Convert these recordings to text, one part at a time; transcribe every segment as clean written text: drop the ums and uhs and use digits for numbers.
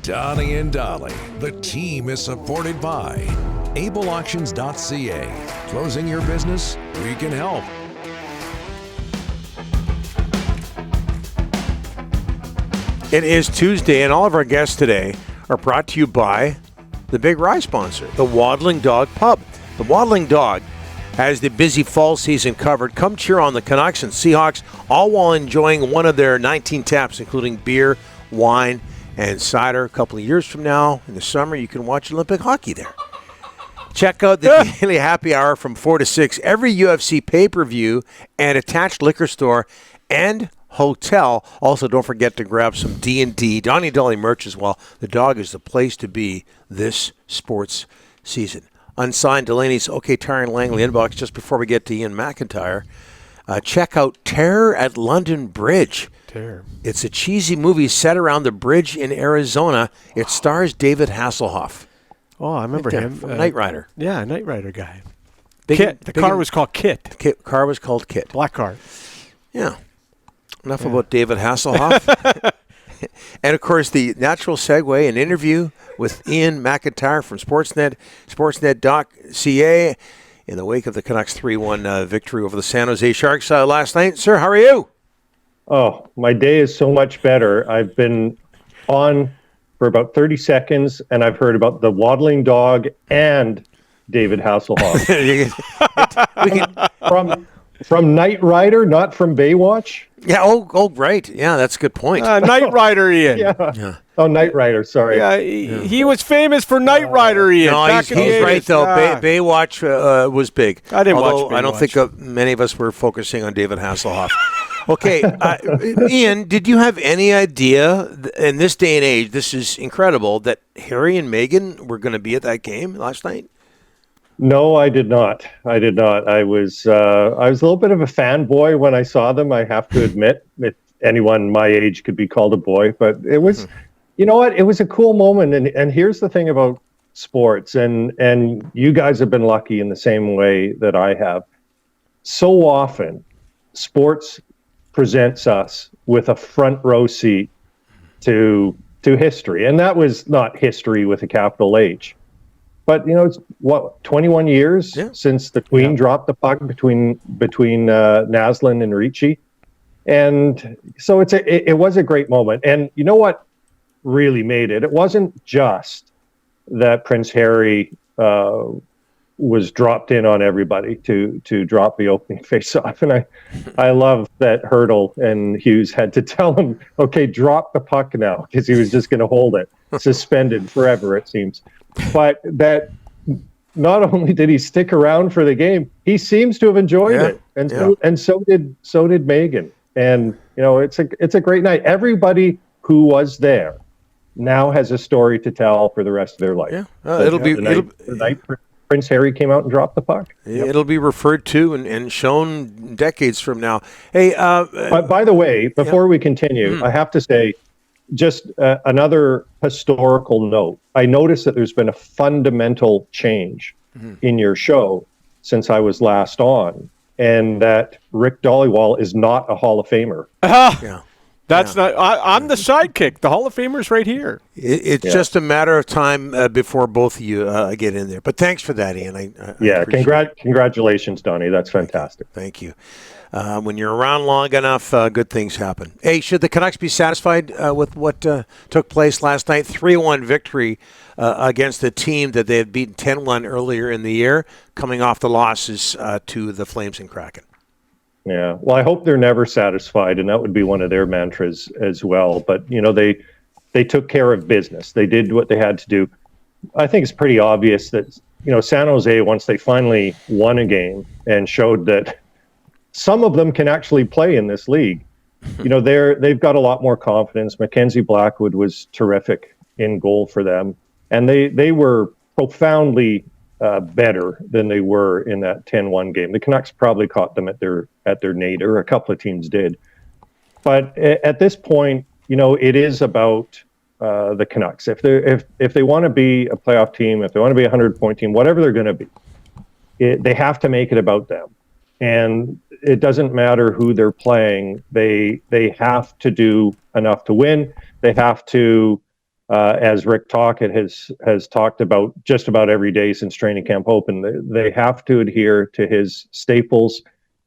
Donnie and Dolly. The team is supported by ableauctions.ca. Closing your business? We can help. It is Tuesday, and all of our guests today are brought to you by the big Rye sponsor, the Waddling Dog Pub. The Waddling Dog has the busy fall season covered. Come cheer on the Canucks and Seahawks, all while enjoying one of their 19 taps, including beer, wine, and cider. A couple of years from now, in the summer, you can watch Olympic hockey there. Check out the Daily Happy Hour from 4 to 6. Every UFC pay-per-view and attached liquor store and hotel. Also, don't forget to grab some D&D, Donnie Dolly merch as well. The Dog is the place to be this sports season. Unsigned Delaney's OK Tire and Langley inbox just before we get to Iain MacIntyre. Check out Terror at London Bridge. Terror. It's a cheesy movie set around the bridge in Arizona. It stars David Hasselhoff. Oh, I remember him. From Knight Rider. Yeah, Knight Rider guy. Big, Kit. The car was called Kit. Car was called Kit. Black car. Yeah. Enough about David Hasselhoff. And, of course, the natural segue, an interview with Iain MacIntyre from Sportsnet, sportsnet.ca, in the wake of the Canucks 3-1 victory over the San Jose Sharks last night. Sir, how are you? Oh, my day is so much better. I've been on for about 30 seconds, and I've heard about the Waddling Dog and David Hasselhoff. From Knight Rider, not from Baywatch. Yeah, oh, right. Yeah, that's a good point. Knight Rider, Iain. Yeah. Oh, Knight Rider, sorry. Yeah, he was famous for Knight Rider, Iain. No, he's right, though. Baywatch was big. I didn't watch Baywatch. I don't think many of us were focusing on David Hasselhoff. Okay, Iain, did you have any idea, in this day and age, this is incredible, that Harry and Meghan were going to be at that game last night? No, I did not. I was a little bit of a fanboy when I saw them, I have to admit. If anyone my age could be called a boy, but it was, you know what? It was a cool moment. And here's the thing about sports, and you guys have been lucky in the same way that I have. So often, sports presents us with a front row seat to history. And that was not history with a capital H. But, it's 21 years since the Queen dropped the puck between Naslund and Ricci. And so it was a great moment. And you know what really made it? It wasn't just that Prince Harry was dropped in on everybody to drop the opening face-off. And I love that Hurdle and Hughes had to tell him, okay, drop the puck now, because he was just going to hold it, suspended forever, it seems. But that not only did he stick around for the game, he seems to have enjoyed it, and so did Meghan. And it's a great night. Everybody who was there now has a story to tell for the rest of their life. Yeah, the night Prince Harry came out and dropped the puck. It'll be referred to and shown decades from now. Hey, by the way, before we continue, I have to say, just another historical note. I noticed that there's been a fundamental change in your show since I was last on, and that Rick Dollywall is not a Hall of Famer. That's not. I'm the sidekick. The Hall of Famer's right here. It's just a matter of time before both of you get in there. But thanks for that, Iain. Congratulations, Donnie. That's fantastic. Thank you. When you're around long enough, good things happen. Hey, should the Canucks be satisfied with what took place last night? 3-1 victory against a team that they had beaten 10-1 earlier in the year, coming off the losses to the Flames and Kraken. Yeah, well, I hope they're never satisfied, and that would be one of their mantras as well. But, they took care of business. They did what they had to do. I think it's pretty obvious that, San Jose, once they finally won a game and showed that some of them can actually play in this league, they've got a lot more confidence. Mackenzie Blackwood was terrific in goal for them, and they were profoundly better than they were in that 10-1 game. The Canucks probably caught them at their nadir. A couple of teams did. But at this point, it is about the Canucks. If they want to be a playoff team, if they want to be a 100-point team, whatever they're going to be, they have to make it about them. And it doesn't matter who they're playing. They have to do enough to win. They have to as Rick Tocchet has talked about just about every day since training camp opened. They have to adhere to his staples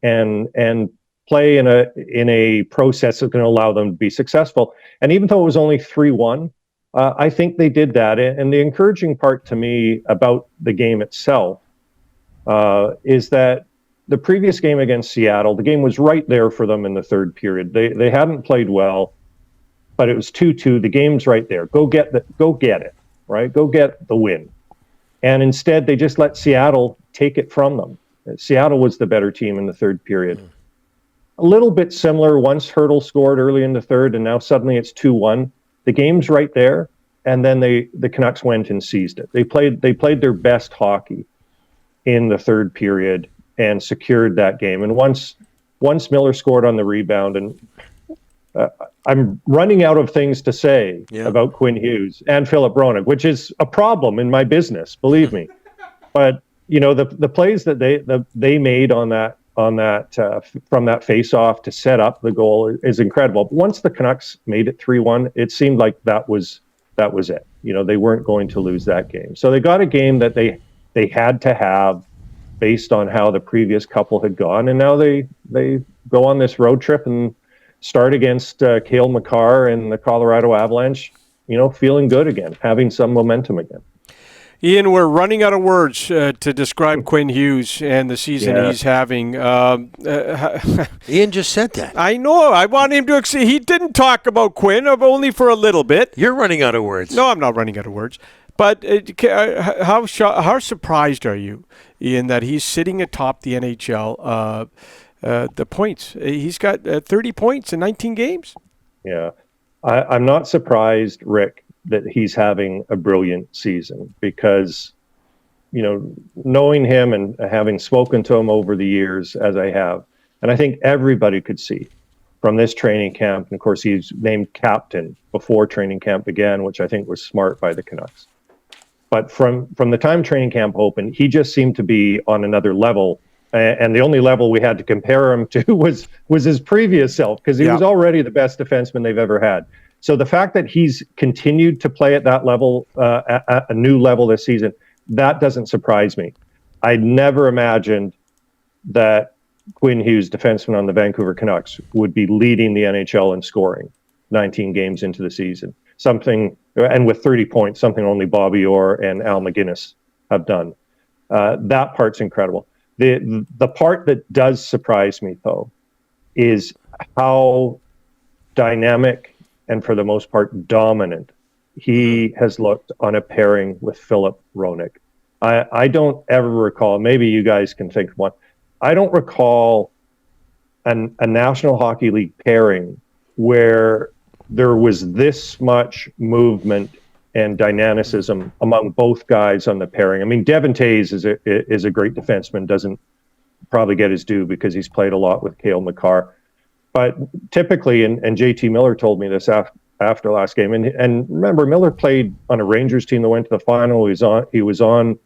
and play in a process that's going to allow them to be successful. And even though it was only 3-1, I think they did that. And the encouraging part to me about the game itself is that the previous game against Seattle, the game was right there for them in the third period. They hadn't played well, but it was 2-2. The game's right there. Go get it, right? Go get the win. And instead, they just let Seattle take it from them. Seattle was the better team in the third period. A little bit similar. Once Hurdle scored early in the third, and now suddenly it's 2-1. The game's right there, and then the Canucks went and seized it. They played their best hockey in the third period and secured that game. And once Miller scored on the rebound, and I'm running out of things to say about Quinn Hughes and Philip Roenick, which is a problem in my business, believe me. But the plays that they made on that from that face-off to set up the goal is incredible. But once the Canucks made it 3-1, it seemed like that was it. They weren't going to lose that game. So they got a game that they had to have based on how the previous couple had gone, and now they go on this road trip and start against Cale Makar and the Colorado Avalanche, feeling good again, having some momentum again. Iain, we're running out of words to describe Quinn Hughes and the season he's having. Iain just said that. I know. I want him to. He didn't talk about Quinn, only for a little bit. You're running out of words. No, I'm not running out of words. But how surprised are you, Iain, that he's sitting atop the NHL? The points. He's got 30 points in 19 games. Yeah. I'm not surprised, Rick, that he's having a brilliant season because, knowing him and having spoken to him over the years as I have, and I think everybody could see from this training camp, and of course he's named captain before training camp began, which I think was smart by the Canucks. But from the time training camp opened, he just seemed to be on another level. And the only level we had to compare him to was his previous self, because he was already the best defenseman they've ever had. So the fact that he's continued to play at that level, at a new level this season, that doesn't surprise me. I never imagined that Quinn Hughes, defenseman on the Vancouver Canucks, would be leading the NHL in scoring 19 games into the season. And with 30 points, something only Bobby Orr and Al McGuinness have done. That part's incredible. The part that does surprise me, though, is how dynamic and for the most part dominant he has looked on a pairing with Philip Roenick. I don't ever recall, maybe you guys can think of one, I don't recall a National Hockey League pairing where there was this much movement and dynamicism among both guys on the pairing. I mean, Devon Toews is a great defenseman, doesn't probably get his due because he's played a lot with Cale Makar. But typically, and JT Miller told me this after last game, and remember, Miller played on a Rangers team that went to the final. He was on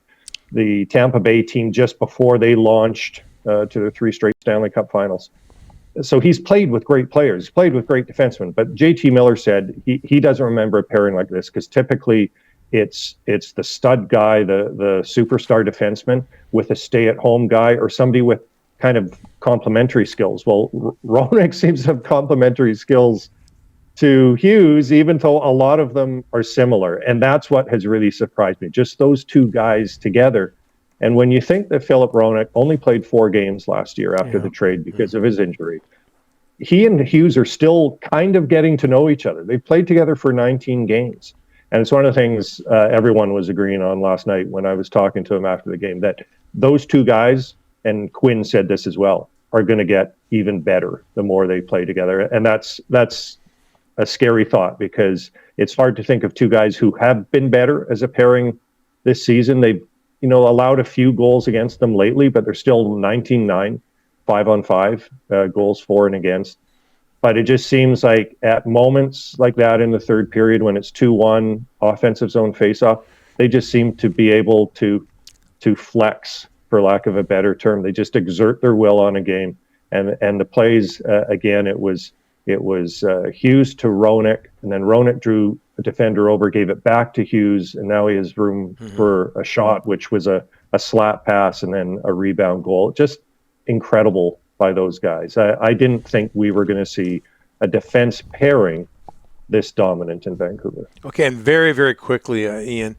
the Tampa Bay team just before they launched to the 3 straight Stanley Cup finals. So he's played with great players, he's played with great defensemen. But JT Miller said he doesn't remember a pairing like this because typically it's the stud guy, the superstar defenseman with a stay-at-home guy or somebody with kind of complementary skills. Well, Roenick seems to have complementary skills to Hughes, even though a lot of them are similar. And that's what has really surprised me, just those two guys together. And when you think that Philip Roenick only played 4 games last year after the trade because of his injury, he and Hughes are still kind of getting to know each other. They've played together for 19 games. And it's one of the things everyone was agreeing on last night when I was talking to him after the game, that those two guys, and Quinn said this as well, are going to get even better the more they play together. And that's a scary thought because it's hard to think of two guys who have been better as a pairing this season. They've allowed a few goals against them lately, but they're still 19-9, 5-on-5 goals for and against. But it just seems like at moments like that in the third period when it's 2-1 offensive zone faceoff, they just seem to be able to flex, for lack of a better term. They just exert their will on a game. And the plays, again, it was It was Hughes to Roenick, and then Roenick drew a defender over, gave it back to Hughes, and now he has room for a shot, which was a slap pass and then a rebound goal. Just incredible by those guys. I didn't think we were going to see a defense pairing this dominant in Vancouver. Okay, and very, very quickly, Ian,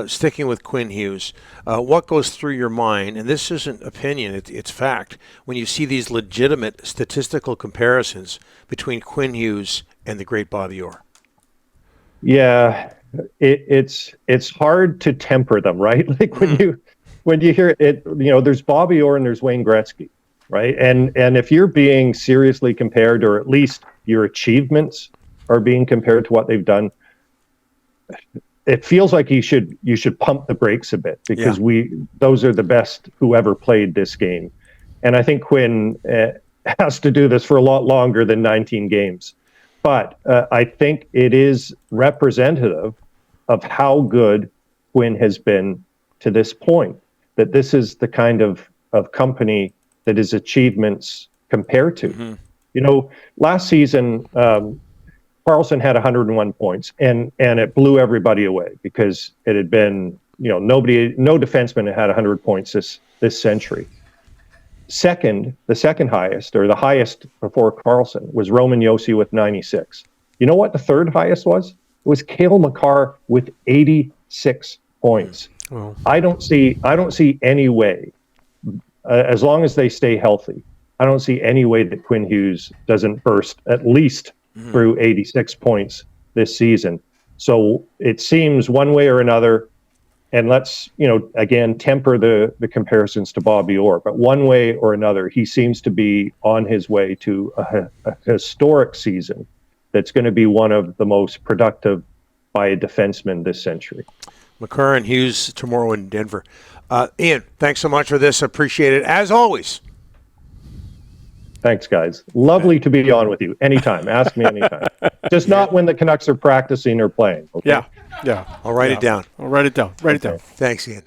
sticking with Quinn Hughes, what goes through your mind, and this isn't opinion, it's fact, when you see these legitimate statistical comparisons between Quinn Hughes and the great Bobby Orr? Yeah, it's hard to temper them, right? Like when you hear it, there's Bobby Orr and there's Wayne Gretzky, right? And if you're being seriously compared, or at least your achievements are being compared to what they've done, it feels like you should pump the brakes a bit, because those are the best who ever played this game. And I think Quinn has to do this for a lot longer than 19 games. But I think it is representative of how good Quinn has been to this point, that this is the kind of company that his achievements compare to. Last season, Carlson had 101 points, and it blew everybody away, because it had been, no defenseman had 100 points this century. The second highest, or the highest before Carlson, was Roman Josi with 96. You know what the third highest was? It was Cale Makar with 86 points. Well, I don't see any way, as long as they stay healthy, I don't see any way that Quinn Hughes doesn't burst at least through 86 points this season. So it seems one way or another, and let's, again, temper the comparisons to Bobby Orr, but one way or another, he seems to be on his way to a historic season that's going to be one of the most productive by a defenseman this century. Makar and Hughes tomorrow in Denver. Ian, thanks so much for this. Appreciate it, as always. Thanks, guys. Lovely to be on with you. Anytime. Ask me anytime. Just not when the Canucks are practicing or playing. Okay? Yeah. I'll write it down. I'll write it down. Thanks, Ian.